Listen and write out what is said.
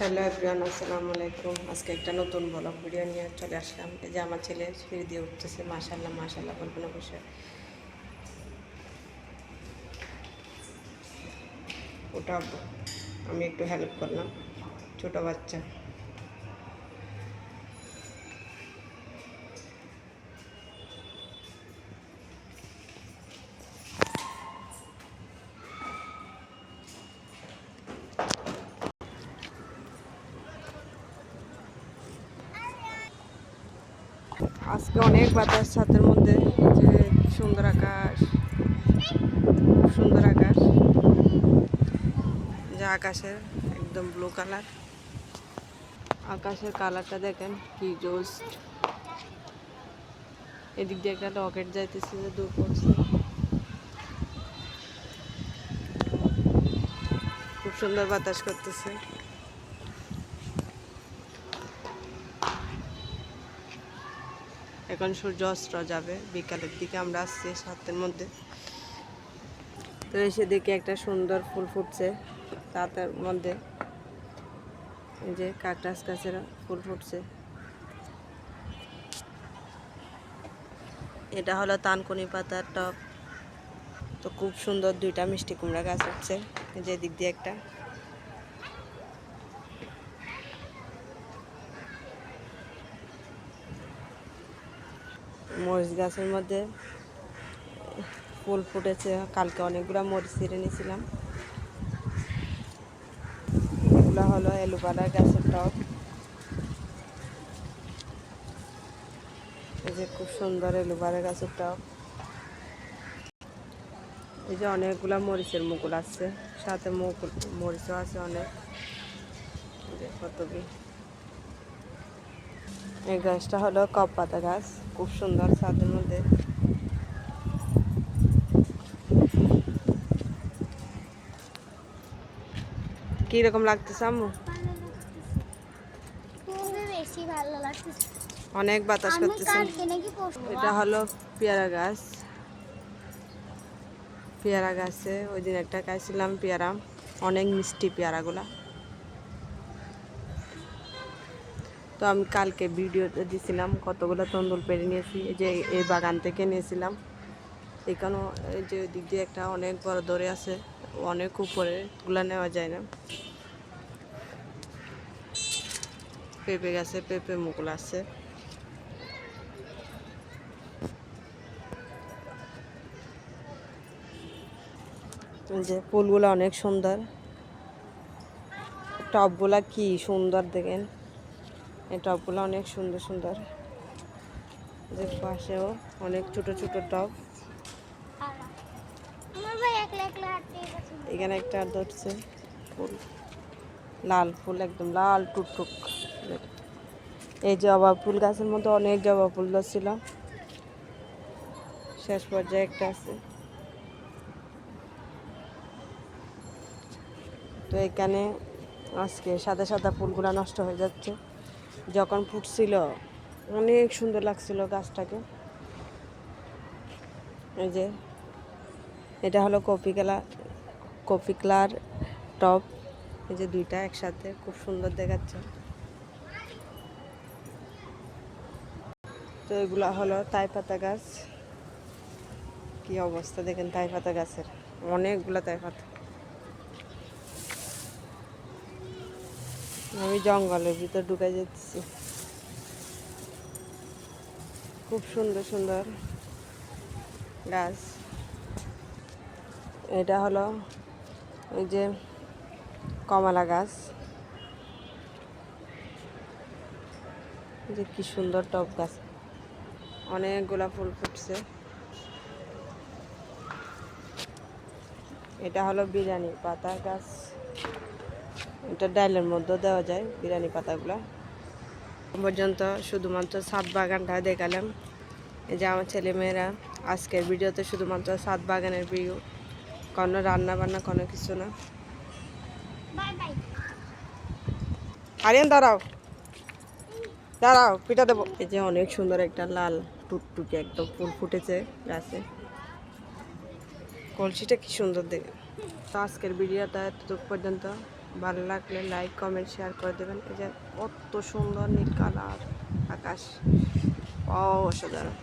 Hello everyone, আসসালামু আলাইকুম। আজকে একটা নতুন ব্লগ ভিডিও নিয়ে চলে আসলাম। এই যে আমার ছেলে সিঁড়ি দিয়ে উঠতেছে, মাশাল্লাহ মাশাল্লাহ বলবো না, বসে ওটা আমি একটু হেল্প করলাম। ছোট বাচ্চা, আজকে অনেক বাতাস ছাদের মধ্যে। যে সুন্দর আকাশ, খুব সুন্দর আকাশ। যে আকাশের একদম ব্লু কালার, আকাশের কালারটা দেখেন কি জোস। এদিক দিয়ে একটা রকেট যাইতেছে, যে দূর পড়ছে, খুব সুন্দর বাতাস করতেছে। এখন সূর্য অস্ত যাবে, বিকালের দিকে আমরা আসছি 7টার মধ্যে। তো এসে দেখি একটা সুন্দর ফুল ফুটছে তার মধ্যে। এই যে কাকটাস গাছের ফুল ফুটছে। এটা হলো তানকুনি পাতার টব। তো খুব সুন্দর দুইটা মিষ্টি কুমড়া গাছ হচ্ছে, যে দিক দিয়ে একটা। মরিচ গাছের মধ্যে ফুল ফুটেছে। কালকে অনেকগুলো মরিচ ছিঁড়ে নিয়েছিলাম। এগুলো হলো এলোপালা গাছের টব। এই যে খুব সুন্দর এলোপালা গাছের টব। এই যে অনেকগুলো মরিচের মুকুল আছে, সাথে মুকুল মরিচও আছে অনেক। কত কি, এই গাছটা হলো কপ পাতা গাছ, খুব সুন্দর ছাদের মধ্যে। কিরকম লাগতেছে আম্মু? অনেক বাতাস করতেছে। এটা হলো পেয়ারা গাছ। পেয়ারা গাছে ওই দিন একটা খাইছিলাম পেয়ারা, অনেক মিষ্টি পেয়ারাগুলা। তো আমি কালকে ভিডিওতে দিছিলাম কতগুলো তন্দুল পেরে নিয়েছি, যে এই বাগান থেকে নিয়েছিলাম। এখানেও এই যে দিক দিয়ে একটা অনেক বড় দড়ি আছে, অনেক উপরে, ওগুলা নেওয়া যায় না। পেঁপে গাছে পেঁপে মুকুল আছে। যে ফুলগুলো অনেক সুন্দর, টবগুলা কি সুন্দর দেখেন। এই টবগুলো অনেক সুন্দর সুন্দর। যে পাশেও অনেক ছোট ছোট টব। এখানে একটা ধরছে ফুল, লাল ফুল, একদম লাল টুকটুক। এই জবা ফুল গাছের মধ্যে অনেক জবা ফুল ধরছিল, শেষ পর্যায়ে একটা আছে। তো এখানে আজকে সাদা সাদা ফুলগুলো নষ্ট হয়ে যাচ্ছে। যখন ফুটছিল অনেক সুন্দর লাগছিল গাছটাকে। এই যে এটা হলো কপি কালার টব। এই যে দুইটা একসাথে খুব সুন্দর দেখাচ্ছে। তো এগুলা হলো তাই পাতা গাছ। কি অবস্থা দেখেন তাই পাতা গাছের, অনেকগুলো তাই পাতা। আমি জঙ্গলের ভিতর ঢুকে যাচ্ছি। খুব সুন্দর সুন্দর গাছ। এটা হলো এই যে কমলা গাছ। যে কি সুন্দর টব গাছ, অনেকগুলা ফুল ফুটছে। এটা হলো বিরিয়ানি পাতা গাছ। এটা ডালের মধ্যে দেওয়া যায় বিরিয়ানি পাতাগুলো। পর্যন্ত শুধুমাত্র ছাদ বাগানটা দেখালাম। এই যে আমার ছেলেমেয়েরা আজকের ভিডিওতে শুধুমাত্র ছাদ বাগানের ভিডিও, কোনো রান্না বান্না কোনো কিছু না। আরিয়ান দাঁড়াও দাঁড়াও, পিঠা দেবো। এই যে অনেক সুন্দর একটা লাল টুকটুকে একদম ফুল ফুটেছে গাছে। কলসিটা কি সুন্দর দেখে। তো আজকের ভিডিওটা এতটুকু পর্যন্ত। ভালো লাগলে লাইক কমেন্ট শেয়ার করে দেবেন। এই যে কত সুন্দর নীল কালার আকাশ, অসাধারণ।